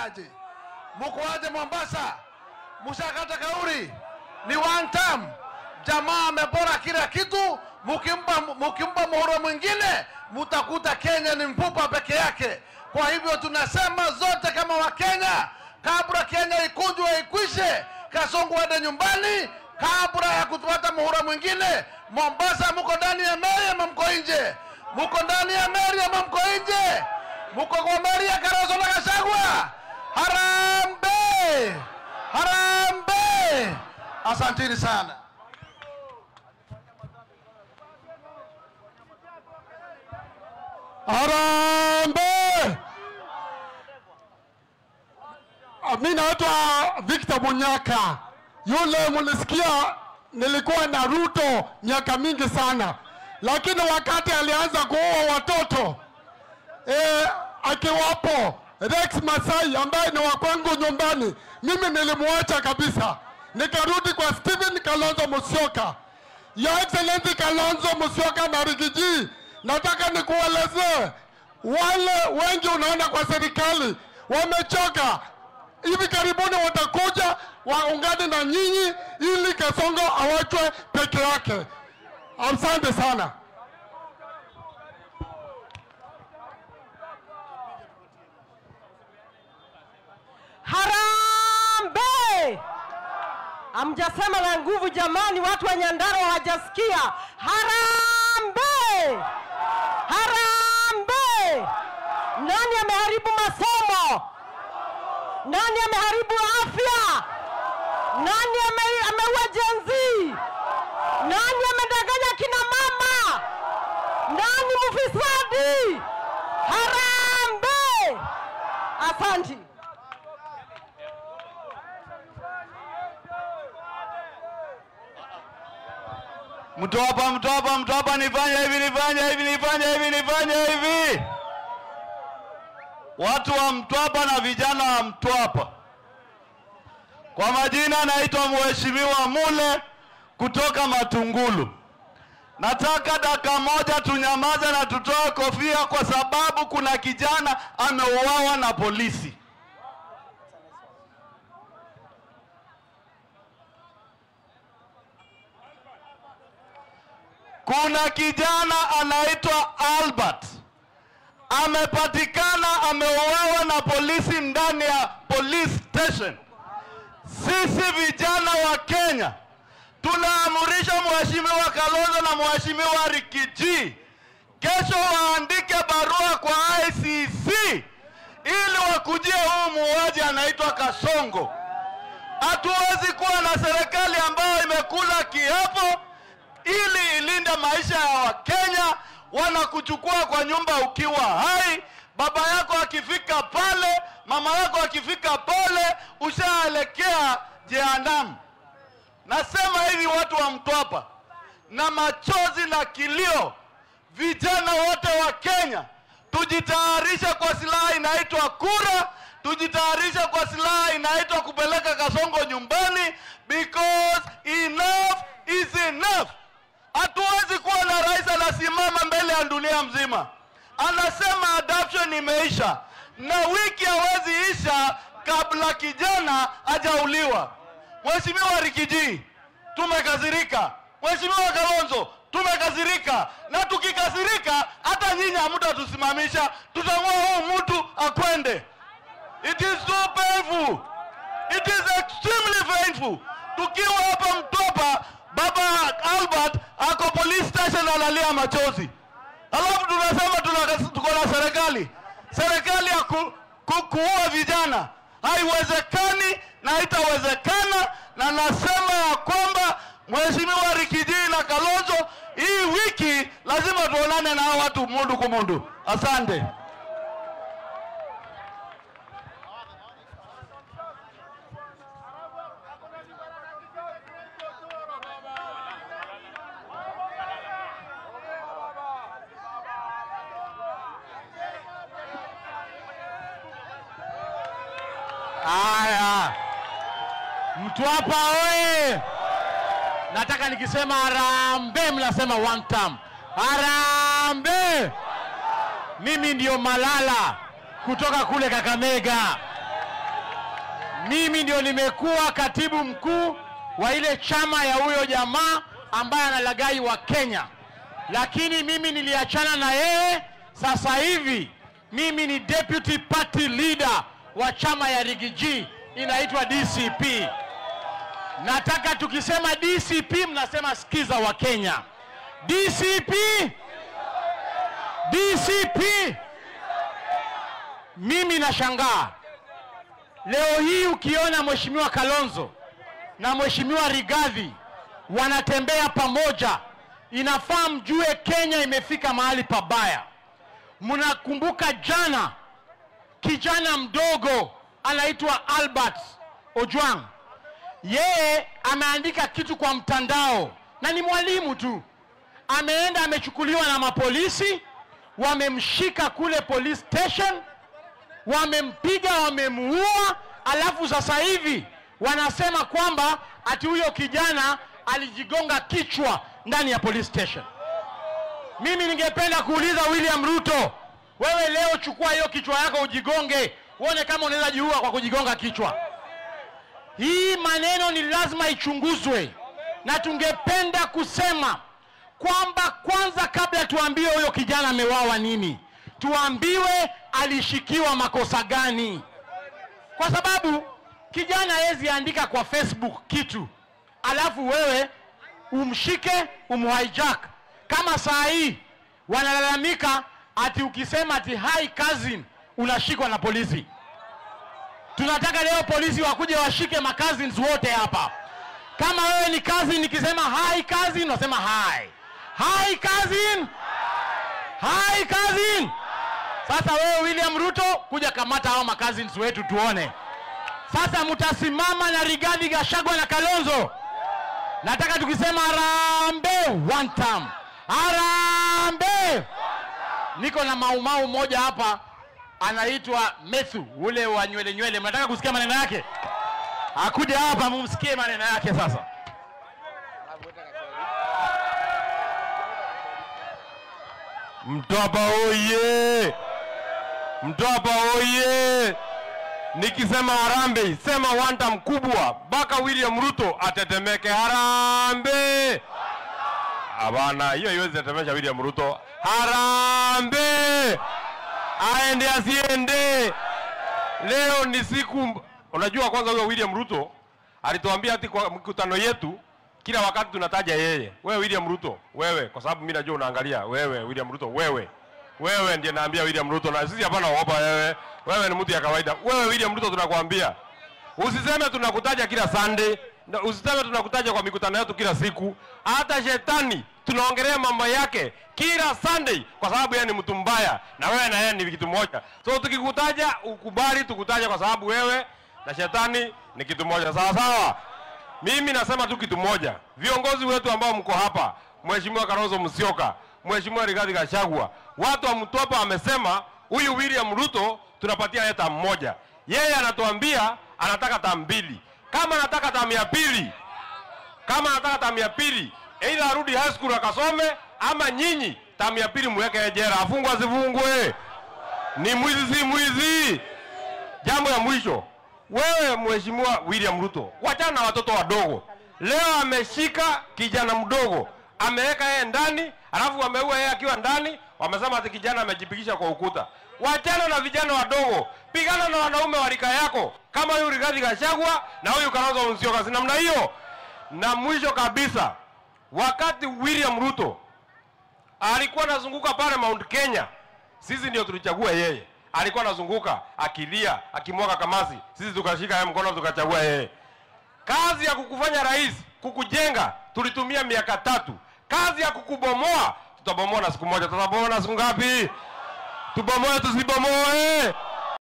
aje? Muko aje Mombasa? Mushakata kauri? Ni one time. Jamaa amepora kila kitu, mukimpa muhula mwingine, mutakuta Kenya ni mpupa peke yake. Kwa hivyo tunasema zote kama wa Kenya, kabla Kenya ikunjwe ikwishe, Kasongo aende nyumbani, kabla ya kupata muhula mwingine. Mombasa muko ndani ya meri ama mko nje? Muko ndani ya meri ama mko nje? Muko kwa meri ya Kalonzo na Gachagua? Harambe! Harambe! Asanteni sana. Harambe! Mimi naitwa Victor Munyaka. Yule mulisikia nilikuwa na Ruto miaka mingi sana. Lakini wakati alianza kuua watoto akiwapo Rex Masai ambaye ni wa kwangu nyumbani, mimi nilimuacha kabisa. Nikarudi kwa Stephen Kalonzo Musyoka. Your Excellency Kalonzo Musyoka na Rigiji, nataka nikuelezee wale wengi unaona kwa serikali wamechoka. Hivi karibuni watakuja waungane na nyinyi ili Kasongo awachwe peke yake. Asante sana. Harambe! Amjasema na nguvu jamani, watu wa Nyandarua hawajasikia. Harambe! Harambe! Nani ameharibu masomo? Nani ameharibu afya? Nani ameua Gen Z? Nani amedanganya kina mama? Nani mfisadi? Harambe! Asante. Mtwapa nifanye hivi. Watu wa Mtwapa na vijana wa Mtwapa. Kwa majina naitwa Mheshimiwa Mule kutoka Matungulu. Nataka dakika moja tunyamaze na tutoe kofia kwa sababu kuna kijana ameuawa na polisi. Kuna kijana anaitwa Albert amepatikana ameuawa na polisi ndani ya police station. Sisi vijana wa Kenya tunaamurisha Mheshimiwa Kalonzo na Mheshimiwa Rigiji kesho waandike barua kwa ICC ili wakujie huu muuaji anaitwa Kasongo. Hatuwezi kuwa na serikali ambayo imekula kiapo ili ilinde maisha ya Wakenya. Wanakuchukua kwa nyumba ukiwa hai, baba yako akifika pale, mama yako akifika pale, ushaelekea jehanamu. Nasema hivi watu wa Mtwapa, na machozi na kilio, vijana wote wa Kenya, tujitayarisha kwa silaha inaitwa kura, tujitayarisha kwa silaha inaitwa kupeleka Kasongo nyumbani, because enough is enough. Hatuwezi kuwa na rais anasimama mbele ya dunia mzima anasema adoption imeisha, na wiki hawezi isha kabla kijana hajauliwa. Mheshimiwa Rigiji, tumekasirika. Mheshimiwa Kalonzo, tumekasirika. Na tukikasirika hata nyinyi hamtatusimamisha, tutamua huu mtu akwende. It is so painful. It is extremely painful. Tukiwa hapa Mtwapa, baba Albert ako police station analia machozi. Alafu tunasema tuko na serikali ya kuua vijana. Haiwezekani na haitawezekana, na nasema ya kwamba Mheshimiwa Rigiji na Kalonzo, hii wiki lazima tuonane na watu mundu kwa mundu. Asante. Aya, Mtwapa oye! Nataka nikisema harambe mnasema one time. Harambe! Mimi ndio Malala kutoka kule Kakamega. mimi ndio nimekuwa katibu mkuu wa ile chama ya huyo jamaa ambaye analagai wa Kenya. Lakini mimi niliachana na yeye. Sasa hivi mimi ni deputy party leader wa chama ya Rigiji, inaitwa DCP. Nataka tukisema DCP mnasema sikiza wa Kenya. DCP, DCP. Mimi nashangaa leo hii ukiona Mheshimiwa Kalonzo na Mheshimiwa Rigathi wanatembea pamoja, inafaa mjue Kenya imefika mahali pabaya. Mnakumbuka jana kijana mdogo anaitwa Albert Ojwang, yeye ameandika kitu kwa mtandao na ni mwalimu tu, ameenda amechukuliwa na mapolisi, wamemshika kule police station, wamempiga, wamemuua, alafu sasa hivi wanasema kwamba ati huyo kijana alijigonga kichwa ndani ya police station. Mimi ningependa kuuliza William Ruto, wewe leo chukua hiyo kichwa yako ujigonge, uone kama unaweza jiua kwa kujigonga kichwa. Hii maneno ni lazima ichunguzwe, na tungependa kusema kwamba kwanza kabla tuambiwe huyo kijana amewawa nini, tuambiwe alishikiwa makosa gani. Kwa sababu kijana hawezi andika kwa Facebook kitu alafu wewe umshike umhijack. Kama saa hii wanalalamika ati ukisema ati hi cousin unashikwa na polisi. Tunataka leo polisi wakuje washike ma cousins wote hapa. Kama wewe ni cousin, nikisema hi cousin unasema hi. Hi cousin. Hi cousin. Sasa wewe William Ruto kuja kamata hao ma cousins wetu tuone. Sasa mtasimama na Rigathi Gachagua na Kalonzo. Nataka tukisema Harambee one time. Harambee. Niko na maumau moja hapa anaitwa Methu, ule wa nywele nywele. Mnataka kusikia maneno yake? Akuja hapa mumsikie maneno yake sasa. Mtwapa oye! Mtwapa oye! Nikisema Harambee, sema wanta mkubwa, baka William Ruto atetemeke. Harambee! Abana, hiyo haiwezi tetemesha William Ruto. Harambee! Aende asiende. Leo ni siku, unajua kwanza huyo William Ruto alituambia ati kwa mkutano yetu kila wakati tunataja yeye. Wewe William Ruto, wewe, kwa sababu mimi najua unaangalia, wewe William Ruto, wewe. Wewe ndiye naambia William Ruto, na sisi hapana ogopa wewe. Wewe ni mtu ya kawaida. Wewe William Ruto tunakuambia, usiseme tunakutaja kila Sunday, usiseme tunakutaja kwa mikutano yetu kila siku. Hata shetani tunaongelea mambo yake kila Sunday kwa sababu yeye ni mtu mbaya na wewe na yeye ni kitu moja. So tukikutaja ukubali tukutaja kwa sababu wewe na shetani ni kitu moja. Sawa sawa? Mimi nasema tu kitu moja. Viongozi wetu ambao mko hapa, Mheshimiwa Kalonzo Musyoka, Mheshimiwa Rigathi Gachagua, watu wa Mtwapa amesema huyu William Ruto tunapatia yeye tamu moja. Yeye anatuambia anataka tamu mbili. Kama anataka tamu ya pili, either arudi high school akasome, ama nyinyi tamu ya pili mweke jela, afungwe asifungwe. Ni mwizi si mwizi. Jambo ya mwisho, wewe Mheshimiwa William Ruto, wachana na watoto wadogo. Leo ameshika kijana mdogo, ameweka yeye ndani, alafu wameua yeye akiwa ndani, wamesema ati kijana amejipigisha kwa ukuta. Wachana na vijana wadogo, pigana na wanaume wa rika yako kama huyu Rigathi Gachagua na huyu Kalonzo Musyoka, si namna hiyo. Na mwisho kabisa, wakati William Ruto alikuwa anazunguka pale Mount Kenya, sisi ndio tulichagua yeye. Alikuwa anazunguka akilia, akimwaga kamasi, sisi tukashika yeye mkono tukachagua yeye. Kazi ya kukufanya rais, kukujenga, tulitumia miaka 3. Kazi ya kukubomoa, tutabomoa na siku moja. Tutabomoa na siku ngapi? Tubomoe tusibomoe?